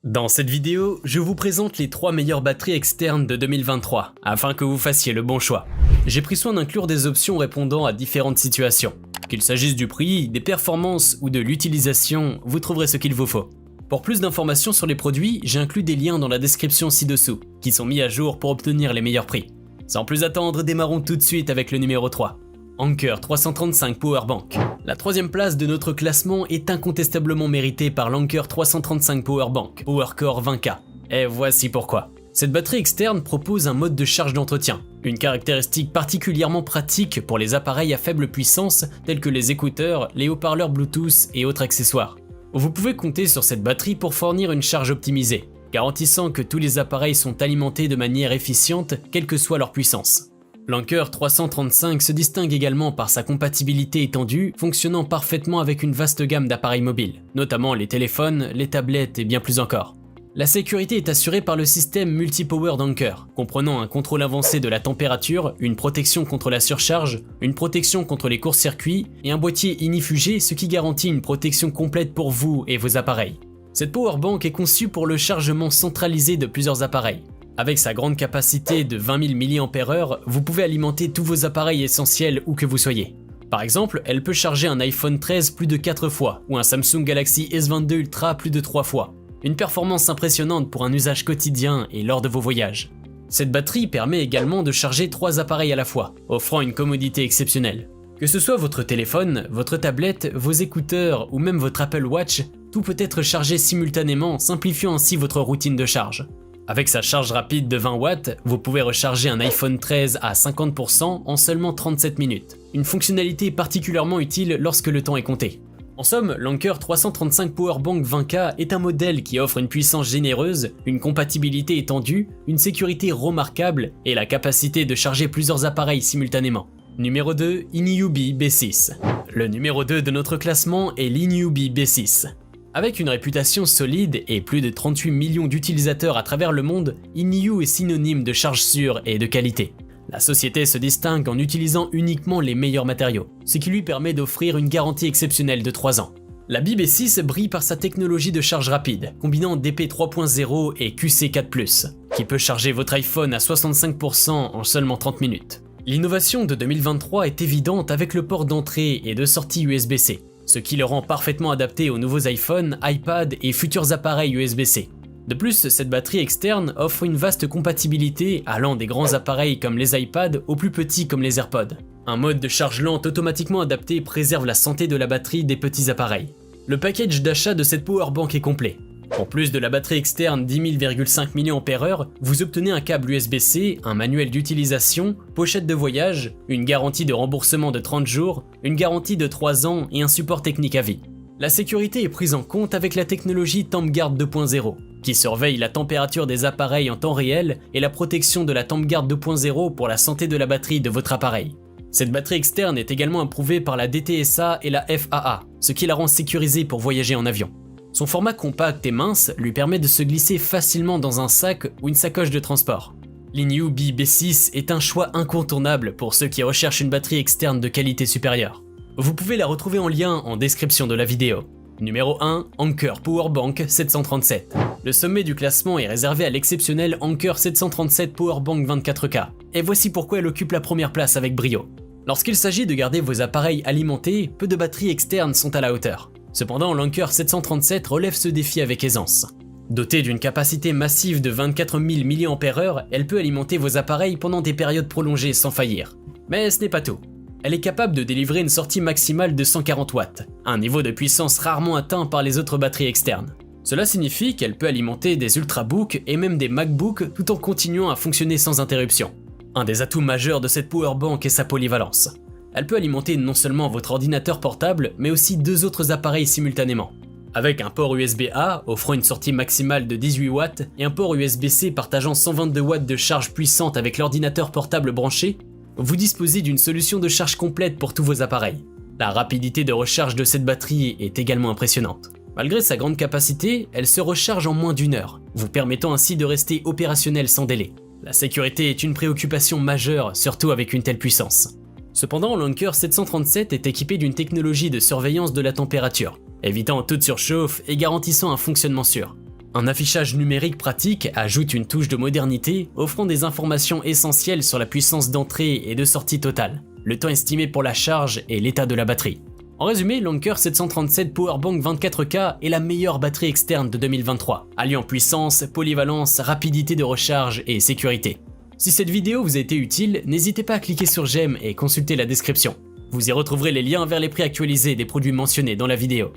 Dans cette vidéo, je vous présente les 3 meilleures batteries externes de 2023, afin que vous fassiez le bon choix. J'ai pris soin d'inclure des options répondant à différentes situations. Qu'il s'agisse du prix, des performances ou de l'utilisation, vous trouverez ce qu'il vous faut. Pour plus d'informations sur les produits, j'ai inclus des liens dans la description ci-dessous, qui sont mis à jour pour obtenir les meilleurs prix. Sans plus attendre, démarrons tout de suite avec le numéro 3. Anker 335 Powerbank. La 3e place de notre classement est incontestablement méritée par l'Anker 335 Powerbank PowerCore 20K. Et voici pourquoi. Cette batterie externe propose un mode de charge d'entretien, une caractéristique particulièrement pratique pour les appareils à faible puissance tels que les écouteurs, les haut-parleurs Bluetooth et autres accessoires. Vous pouvez compter sur cette batterie pour fournir une charge optimisée, garantissant que tous les appareils sont alimentés de manière efficiente quelle que soit leur puissance. L'Anker 335 se distingue également par sa compatibilité étendue, fonctionnant parfaitement avec une vaste gamme d'appareils mobiles, notamment les téléphones, les tablettes et bien plus encore. La sécurité est assurée par le système Multi-Power d'Anker, comprenant un contrôle avancé de la température, une protection contre la surcharge, une protection contre les courts-circuits et un boîtier inifugé, ce qui garantit une protection complète pour vous et vos appareils. Cette powerbank est conçue pour le chargement centralisé de plusieurs appareils. Avec sa grande capacité de 20 000 mAh, vous pouvez alimenter tous vos appareils essentiels où que vous soyez. Par exemple, elle peut charger un iPhone 13 plus de 4 fois ou un Samsung Galaxy S22 Ultra plus de 3 fois. Une performance impressionnante pour un usage quotidien et lors de vos voyages. Cette batterie permet également de charger 3 appareils à la fois, offrant une commodité exceptionnelle. Que ce soit votre téléphone, votre tablette, vos écouteurs ou même votre Apple Watch, tout peut être chargé simultanément, simplifiant ainsi votre routine de charge. Avec sa charge rapide de 20 watts, vous pouvez recharger un iPhone 13 à 50% en seulement 37 minutes. Une fonctionnalité particulièrement utile lorsque le temps est compté. En somme, l'Anker 335 Powerbank 20K est un modèle qui offre une puissance généreuse, une compatibilité étendue, une sécurité remarquable et la capacité de charger plusieurs appareils simultanément. Numéro 2, Inubi B6. Le numéro 2 de notre classement est l'Inubi B6. Avec une réputation solide et plus de 38 millions d'utilisateurs à travers le monde, Iniu est synonyme de charge sûre et de qualité. La société se distingue en utilisant uniquement les meilleurs matériaux, ce qui lui permet d'offrir une garantie exceptionnelle de 3 ans. La BB6 brille par sa technologie de charge rapide, combinant DP 3.0 et QC4+, qui peut charger votre iPhone à 65% en seulement 30 minutes. L'innovation de 2023 est évidente avec le port d'entrée et de sortie USB-C. Ce qui le rend parfaitement adapté aux nouveaux iPhones, iPad et futurs appareils USB-C. De plus, cette batterie externe offre une vaste compatibilité allant des grands appareils comme les iPads aux plus petits comme les AirPods. Un mode de charge lente automatiquement adapté préserve la santé de la batterie des petits appareils. Le package d'achat de cette powerbank est complet. En plus de la batterie externe 10,5 mAh, vous obtenez un câble USB-C, un manuel d'utilisation, pochette de voyage, une garantie de remboursement de 30 jours, une garantie de 3 ans et un support technique à vie. La sécurité est prise en compte avec la technologie TempGuard 2.0, qui surveille la température des appareils en temps réel et la protection de la TempGuard 2.0 pour la santé de la batterie de votre appareil. Cette batterie externe est également approuvée par la DTSA et la FAA, ce qui la rend sécurisée pour voyager en avion. Son format compact et mince lui permet de se glisser facilement dans un sac ou une sacoche de transport. L'Inubi B6 est un choix incontournable pour ceux qui recherchent une batterie externe de qualité supérieure. Vous pouvez la retrouver en lien en description de la vidéo. Numéro 1, Anker Powerbank 737. Le sommet du classement est réservé à l'exceptionnel Anker 737 Powerbank 24K. Et voici pourquoi elle occupe la première place avec brio. Lorsqu'il s'agit de garder vos appareils alimentés, peu de batteries externes sont à la hauteur. Cependant, l'Anker 737 relève ce défi avec aisance. Dotée d'une capacité massive de 24 000 mAh, elle peut alimenter vos appareils pendant des périodes prolongées sans faillir. Mais ce n'est pas tout. Elle est capable de délivrer une sortie maximale de 140 watts, un niveau de puissance rarement atteint par les autres batteries externes. Cela signifie qu'elle peut alimenter des Ultrabooks et même des MacBooks tout en continuant à fonctionner sans interruption. Un des atouts majeurs de cette powerbank est sa polyvalence. Elle peut alimenter non seulement votre ordinateur portable, mais aussi 2 autres appareils simultanément. Avec un port USB-A offrant une sortie maximale de 18 watts et un port USB-C partageant 122 watts de charge puissante avec l'ordinateur portable branché, vous disposez d'une solution de charge complète pour tous vos appareils. La rapidité de recharge de cette batterie est également impressionnante. Malgré sa grande capacité, elle se recharge en moins d'1 heure, vous permettant ainsi de rester opérationnel sans délai. La sécurité est une préoccupation majeure, surtout avec une telle puissance. Cependant, l'Anker 737 est équipé d'une technologie de surveillance de la température, évitant toute surchauffe et garantissant un fonctionnement sûr. Un affichage numérique pratique ajoute une touche de modernité, offrant des informations essentielles sur la puissance d'entrée et de sortie totale, le temps estimé pour la charge et l'état de la batterie. En résumé, l'Anker 737 Powerbank 24K est la meilleure batterie externe de 2023, alliant puissance, polyvalence, rapidité de recharge et sécurité. Si cette vidéo vous a été utile, n'hésitez pas à cliquer sur j'aime et consulter la description. Vous y retrouverez les liens vers les prix actualisés des produits mentionnés dans la vidéo.